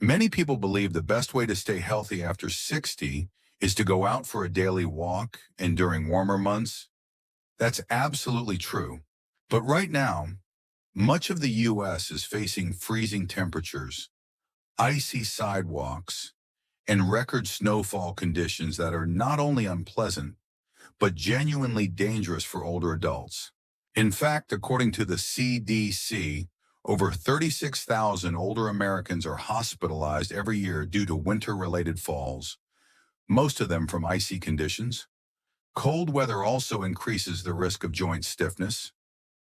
Many people believe the best way to stay healthy after 60 is to go out for a daily walk and during warmer months. That's absolutely true. But right now, much of the U.S. is facing freezing temperatures, icy sidewalks, and record snowfall conditions that are not only unpleasant, but genuinely dangerous for older adults. In fact, according to the CDC, over 36,000 older Americans are hospitalized every year due to winter-related falls, most of them from icy conditions. Cold weather also increases the risk of joint stiffness,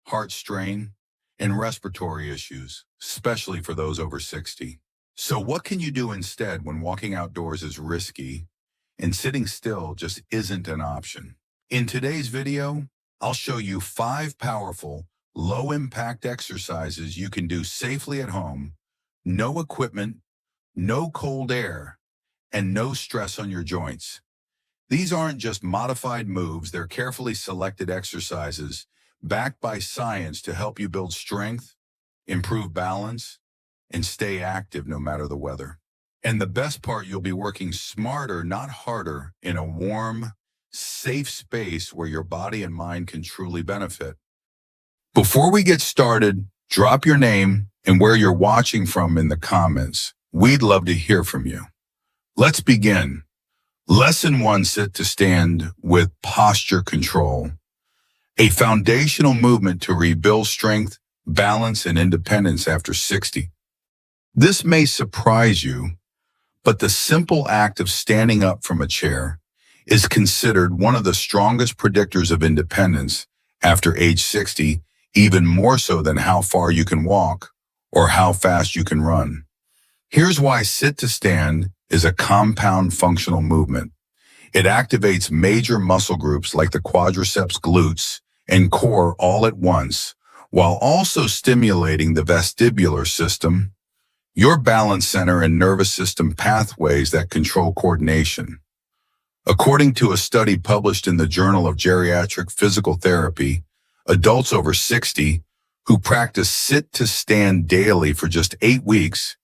heart strain, and respiratory issues, especially for those over 60. So what can you do instead when walking outdoors is risky and sitting still just isn't an option? In today's video, I'll show you 5 powerful, low-impact exercises you can do safely at home, no equipment, no cold air, and no stress on your joints. These aren't just modified moves, they're carefully selected exercises backed by science to help you build strength, improve balance, and stay active no matter the weather. And the best part, you'll be working smarter, not harder, in a warm, safe space where your body and mind can truly benefit. Before we get started, drop your name and where you're watching from in the comments. We'd love to hear from you. Let's begin. Lesson 1, sit to stand with posture control, a foundational movement to rebuild strength, balance, and independence after 60. This may surprise you, but the simple act of standing up from a chair is considered one of the strongest predictors of independence after age 60, even more so than how far you can walk or how fast you can run. Here's why sit to stand is a compound functional movement. It activates major muscle groups like the quadriceps, glutes, and core all at once, while also stimulating the vestibular system, your balance center and nervous system pathways that control coordination. According to a study published in the Journal of Geriatric Physical Therapy, adults over 60 who practice sit to stand daily for just 8 weeks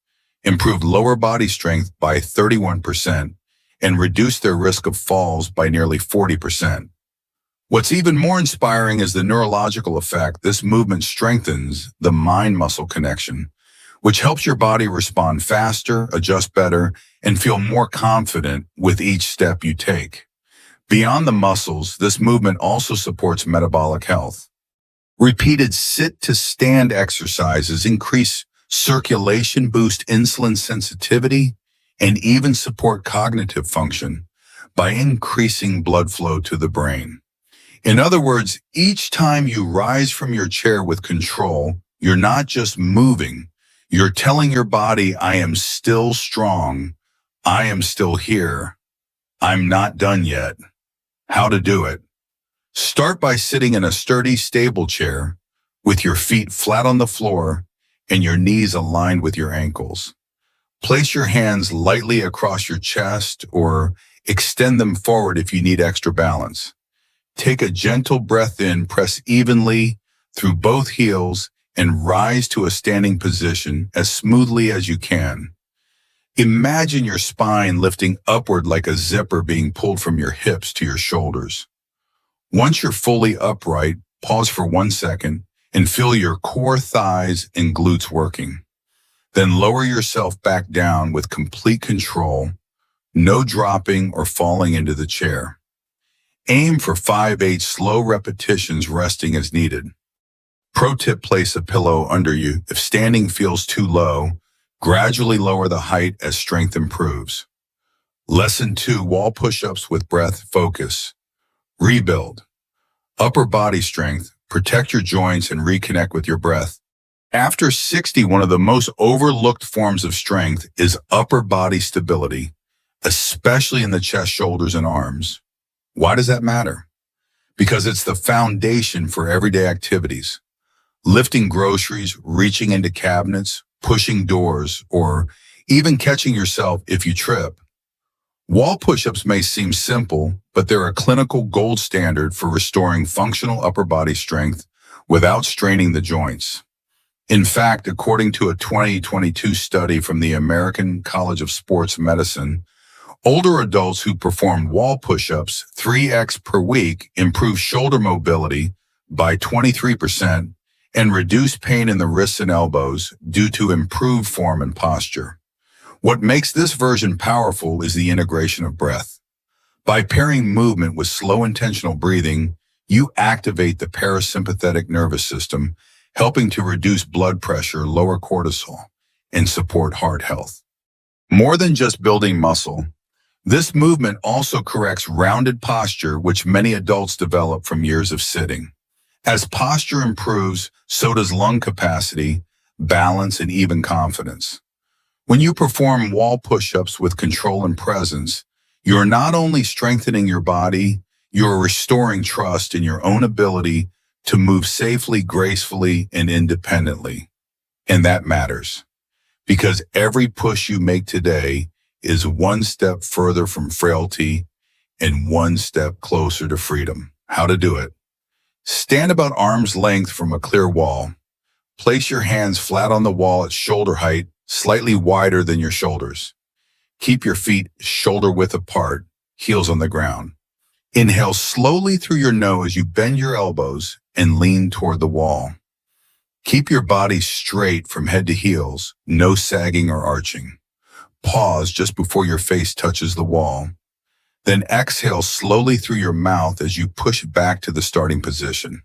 improved lower body strength by 31% and reduced their risk of falls by nearly 40%. What's even more inspiring is the neurological effect. This movement strengthens the mind-muscle connection, which helps your body respond faster, adjust better, and feel more confident with each step you take. Beyond the muscles, this movement also supports metabolic health. Repeated sit-to-stand exercises increase circulation, boost insulin sensitivity, and even support cognitive function by increasing blood flow to the brain. In other words, each time you rise from your chair with control, you're not just moving, you're telling your body, I am still strong, I am still here, I'm not done yet. How to do it? Start by sitting in a sturdy, stable chair with your feet flat on the floor and your knees aligned with your ankles. Place your hands lightly across your chest or extend them forward if you need extra balance. Take a gentle breath in, press evenly through both heels, and rise to a standing position as smoothly as you can. Imagine your spine lifting upward like a zipper being pulled from your hips to your shoulders. Once you're fully upright, pause for 1 second and feel your core, thighs, and glutes working. Then lower yourself back down with complete control, no dropping or falling into the chair. Aim for 5-8 slow repetitions, resting as needed. Pro tip, place a pillow under you. If standing feels too low, gradually lower the height as strength improves. Lesson 2, wall push-ups with breath focus. Rebuild. Upper body strength, protect your joints, and reconnect with your breath. After 60, one of the most overlooked forms of strength is upper body stability, especially in the chest, shoulders, and arms. Why does that matter? Because it's the foundation for everyday activities. Lifting groceries, reaching into cabinets, pushing doors, or even catching yourself if you trip. Wall push-ups may seem simple, but they're a clinical gold standard for restoring functional upper body strength without straining the joints. In fact, according to a 2022 study from the American College of Sports Medicine, older adults who performed wall push-ups 3x per week improved shoulder mobility by 23% and reduced pain in the wrists and elbows due to improved form and posture. What makes this version powerful is the integration of breath. By pairing movement with slow intentional breathing, you activate the parasympathetic nervous system, helping to reduce blood pressure, lower cortisol, and support heart health. More than just building muscle, this movement also corrects rounded posture, which many adults develop from years of sitting. As posture improves, so does lung capacity, balance, and even confidence. When you perform wall push-ups with control and presence, you're not only strengthening your body, you're restoring trust in your own ability to move safely, gracefully, and independently. And that matters, because every push you make today is one step further from frailty and one step closer to freedom. How to do it? Stand about arm's length from a clear wall. Place your hands flat on the wall at shoulder height, slightly wider than your shoulders. Keep your feet shoulder width apart, heels on the ground. Inhale slowly through your nose. You bend your elbows and lean toward the wall. Keep your body straight from head to heels, no sagging or arching. Pause just before your face touches the wall. Then exhale slowly through your mouth as you push back to the starting position.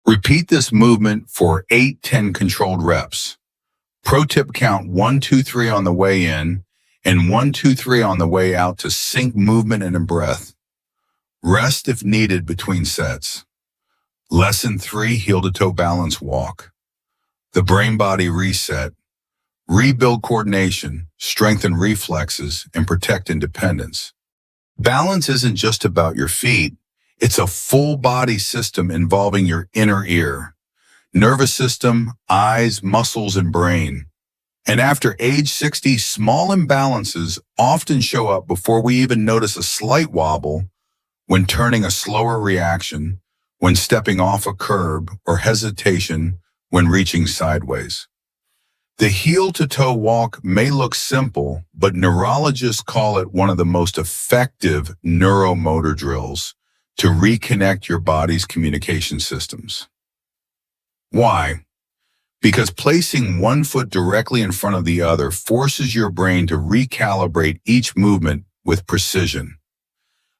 Repeat this movement for 8-10 controlled reps. Pro tip: count 1, 2, 3 on the way in and 1, 2, 3 on the way out to sync movement and breath. Rest if needed between sets. Lesson 3, heel-to-toe balance walk. The brain-body reset. Rebuild coordination, strengthen reflexes, and protect independence. Balance isn't just about your feet. It's a full-body system involving your inner ear, nervous system, eyes, muscles, and brain. And after age 60, small imbalances often show up before we even notice a slight wobble, when turning a slower reaction, when stepping off a curb, or hesitation when reaching sideways. The heel-to-toe walk may look simple, but neurologists call it one of the most effective neuromotor drills to reconnect your body's communication systems. Why? Because placing one foot directly in front of the other forces your brain to recalibrate each movement with precision.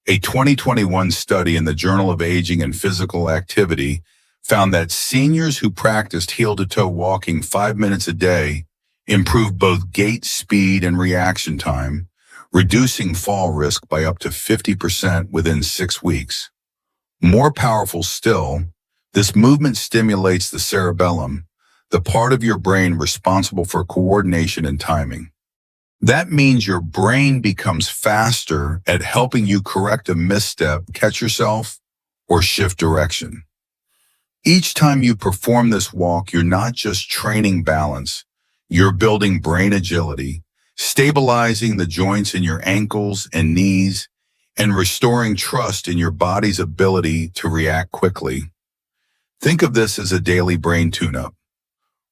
A 2021 study in the Journal of Aging and Physical Activity found that seniors who practiced heel-to-toe walking 5 minutes a day improved both gait speed and reaction time, reducing fall risk by up to 50% within 6 weeks. More powerful still, this movement stimulates the cerebellum, the part of your brain responsible for coordination and timing. That means your brain becomes faster at helping you correct a misstep, catch yourself, or shift direction. Each time you perform this walk, you're not just training balance, you're building brain agility, stabilizing the joints in your ankles and knees, and restoring trust in your body's ability to react quickly. Think of this as a daily brain tune-up.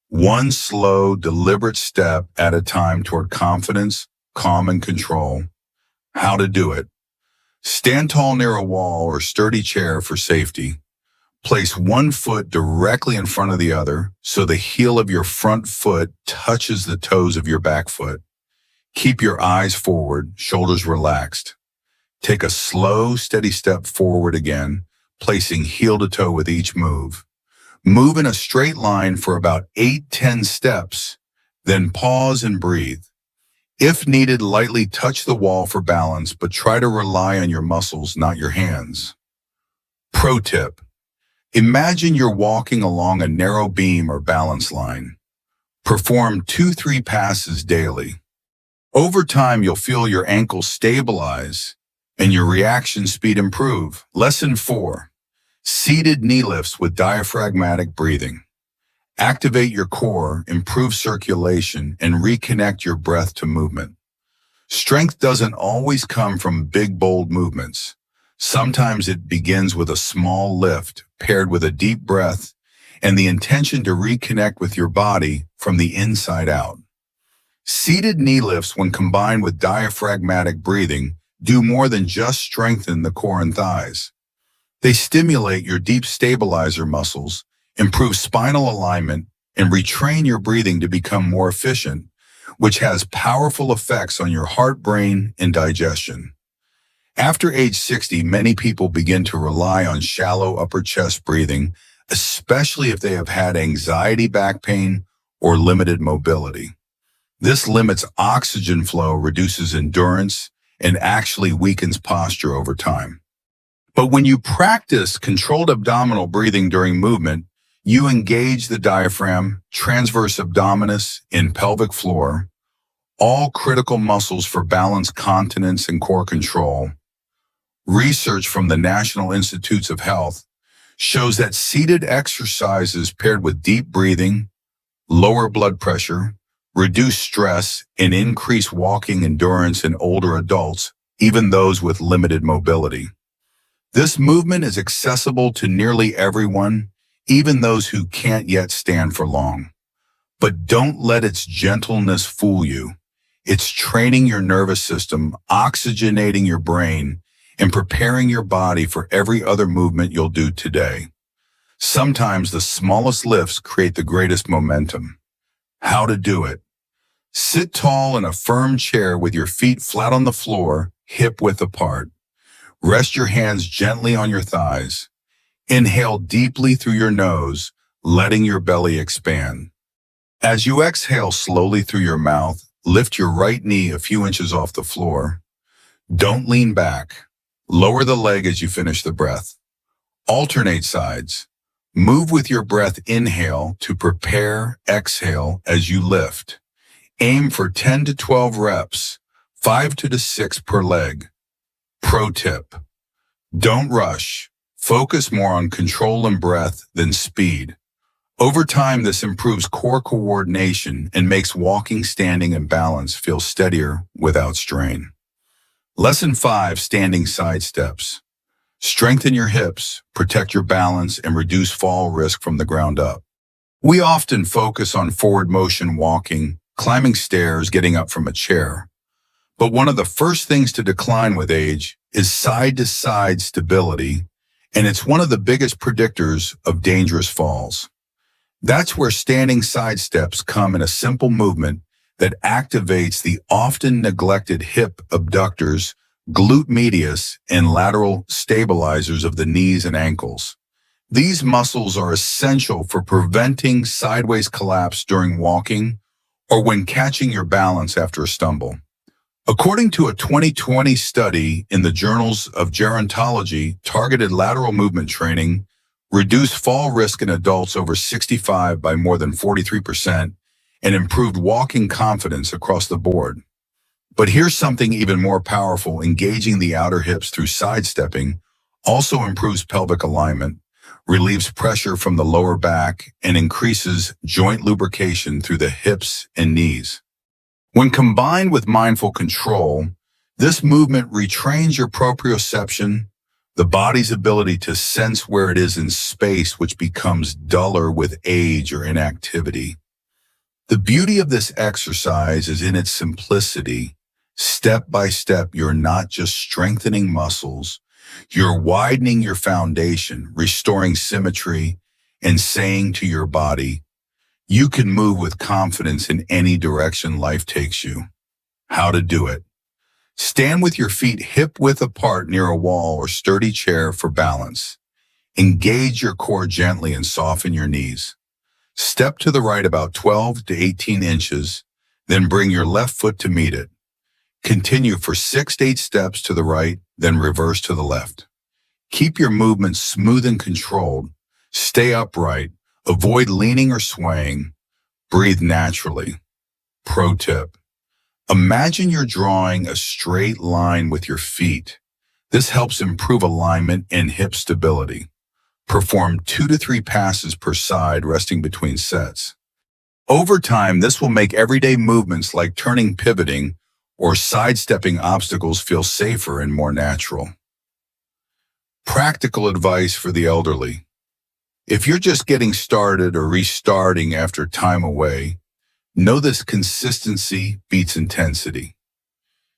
One slow, deliberate step at a time toward confidence, calm, and control. How to do it? Stand tall near a wall or sturdy chair for safety. Place one foot directly in front of the other so the heel of your front foot touches the toes of your back foot. Keep your eyes forward, shoulders relaxed. Take a slow, steady step forward again, placing heel to toe with each move. Move in a straight line for about 8-10 steps, then pause and breathe. If needed, lightly touch the wall for balance, but try to rely on your muscles, not your hands. Pro tip: imagine you're walking along a narrow beam or balance line. Perform 2-3 passes daily. Over time, you'll feel your ankles stabilize and your reaction speed improve. Lesson 4. Seated knee lifts with diaphragmatic breathing. Activate your core, improve circulation, and reconnect your breath to movement. Strength doesn't always come from big, bold movements. Sometimes it begins with a small lift paired with a deep breath and the intention to reconnect with your body from the inside out. Seated knee lifts, when combined with diaphragmatic breathing, do more than just strengthen the core and thighs. They stimulate your deep stabilizer muscles, improve spinal alignment, and retrain your breathing to become more efficient, which has powerful effects on your heart, brain, and digestion. After age 60, many people begin to rely on shallow upper chest breathing, especially if they have had anxiety, back pain, or limited mobility. This limits oxygen flow, reduces endurance, and actually weakens posture over time. But when you practice controlled abdominal breathing during movement, you engage the diaphragm, transverse abdominis, and pelvic floor, all critical muscles for balance, continence, and core control. Research from the National Institutes of Health shows that seated exercises paired with deep breathing, lower blood pressure, reduce stress, and increase walking endurance in older adults, even those with limited mobility. This movement is accessible to nearly everyone, even those who can't yet stand for long. But don't let its gentleness fool you. It's training your nervous system, oxygenating your brain, and preparing your body for every other movement you'll do today. Sometimes the smallest lifts create the greatest momentum. How to do it? Sit tall in a firm chair with your feet flat on the floor, hip width apart. Rest your hands gently on your thighs. Inhale deeply through your nose, letting your belly expand. As you exhale slowly through your mouth, lift your right knee a few inches off the floor. Don't lean back. Lower the leg as you finish the breath. Alternate sides. Move with your breath. Inhale to prepare, exhale as you lift. Aim for 10 to 12 reps, 5 to 6 per leg. Pro tip: don't rush. Focus more on control and breath than speed. Over time, this improves core coordination and makes walking, standing, and balance feel steadier without strain. Lesson 5, standing side steps. Strengthen your hips, protect your balance, and reduce fall risk from the ground up. We often focus on forward motion walking, climbing stairs, getting up from a chair. But one of the first things to decline with age is side-to-side stability, and it's one of the biggest predictors of dangerous falls. That's where standing side steps come in, a simple movement that activates the often neglected hip abductors, glute medius, and lateral stabilizers of the knees and ankles. These muscles are essential for preventing sideways collapse during walking or when catching your balance after a stumble. According to a 2020 study in the Journals of Gerontology, targeted lateral movement training reduced fall risk in adults over 65 by more than 43% and improved walking confidence across the board. But here's something even more powerful: engaging the outer hips through sidestepping also improves pelvic alignment, relieves pressure from the lower back, and increases joint lubrication through the hips and knees. When combined with mindful control, this movement retrains your proprioception, the body's ability to sense where it is in space, which becomes duller with age or inactivity. The beauty of this exercise is in its simplicity. Step by step, you're not just strengthening muscles, you're widening your foundation, restoring symmetry, and saying to your body, you can move with confidence in any direction life takes you. How to do it? Stand with your feet hip width apart near a wall or sturdy chair for balance. Engage your core gently and soften your knees. Step to the right about 12 to 18 inches, then bring your left foot to meet it. Continue for 6 to 8 steps to the right, then reverse to the left. Keep your movement smooth and controlled. Stay upright. Avoid leaning or swaying. Breathe naturally. Pro tip: imagine you're drawing a straight line with your feet. This helps improve alignment and hip stability. Perform 2 to 3 passes per side, resting between sets. Over time, this will make everyday movements like turning, pivoting, or sidestepping obstacles feel safer and more natural. Practical advice for the elderly: If you're just getting started or restarting after time away, know this: consistency beats intensity.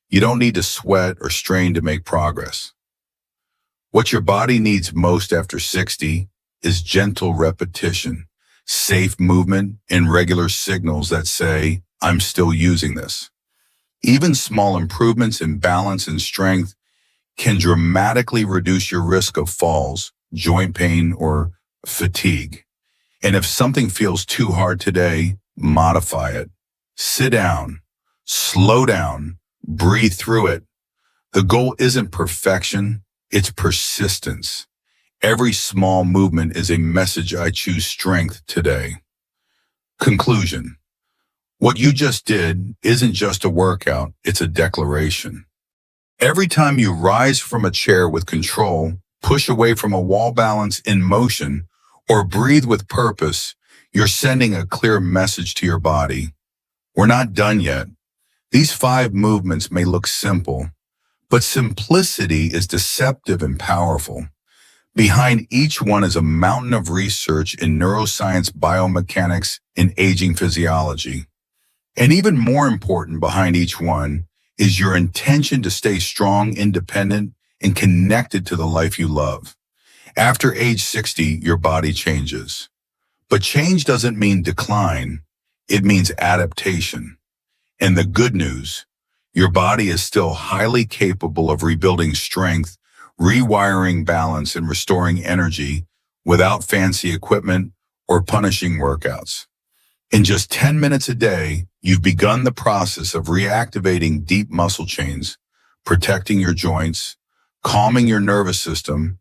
You don't need to sweat or strain to make progress. What your body needs most after 60 is gentle repetition, safe movement, and regular signals that say, I'm still using this. Even small improvements in balance and strength can dramatically reduce your risk of falls, joint pain, or fatigue. And if something feels too hard today, modify it. Sit down, slow down, breathe through it. The goal isn't perfection, it's persistence. Every small movement is a message: I choose strength today. Conclusion: what you just did isn't just a workout, it's a declaration. Every time you rise from a chair with control, push away from a wall balance in motion, or breathe with purpose, you're sending a clear message to your body. We're not done yet. These 5 movements may look simple, but simplicity is deceptive and powerful. Behind each one is a mountain of research in neuroscience, biomechanics, and aging physiology. And even more important, behind each one is your intention to stay strong, independent, and connected to the life you love. After age 60, your body changes. But change doesn't mean decline. It means adaptation. And the good news: your body is still highly capable of rebuilding strength, rewiring balance, and restoring energy without fancy equipment or punishing workouts. In just 10 minutes a day, you've begun the process of reactivating deep muscle chains, protecting your joints, calming your nervous system,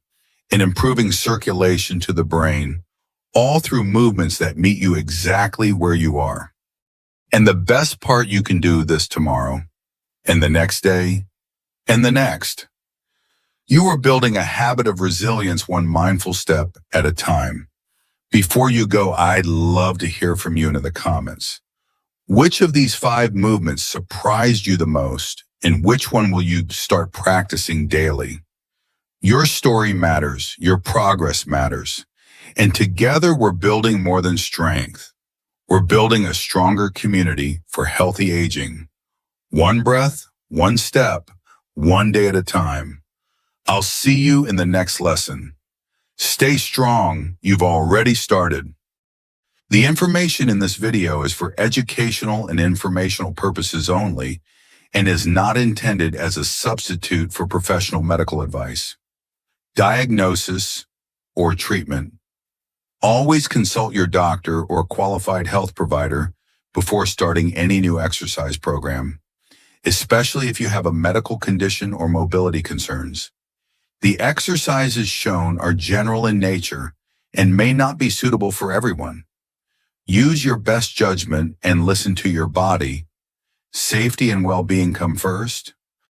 and improving circulation to the brain, all through movements that meet you exactly where you are. And the best part: you can do this tomorrow, and the next day, and the next. You are building a habit of resilience, one mindful step at a time. Before you go, I'd love to hear from you in the comments. Which of these 5 movements surprised you the most, and which one will you start practicing daily? Your story matters, your progress matters, and together we're building more than strength. We're building a stronger community for healthy aging. One breath, one step, one day at a time. I'll see you in the next lesson. Stay strong, you've already started. The information in this video is for educational and informational purposes only and is not intended as a substitute for professional medical advice, diagnosis, or treatment. Always consult your doctor or qualified health provider before starting any new exercise program, especially if you have a medical condition or mobility concerns. The exercises shown are general in nature and may not be suitable for everyone. Use your best judgment and listen to your body. Safety and well-being come first.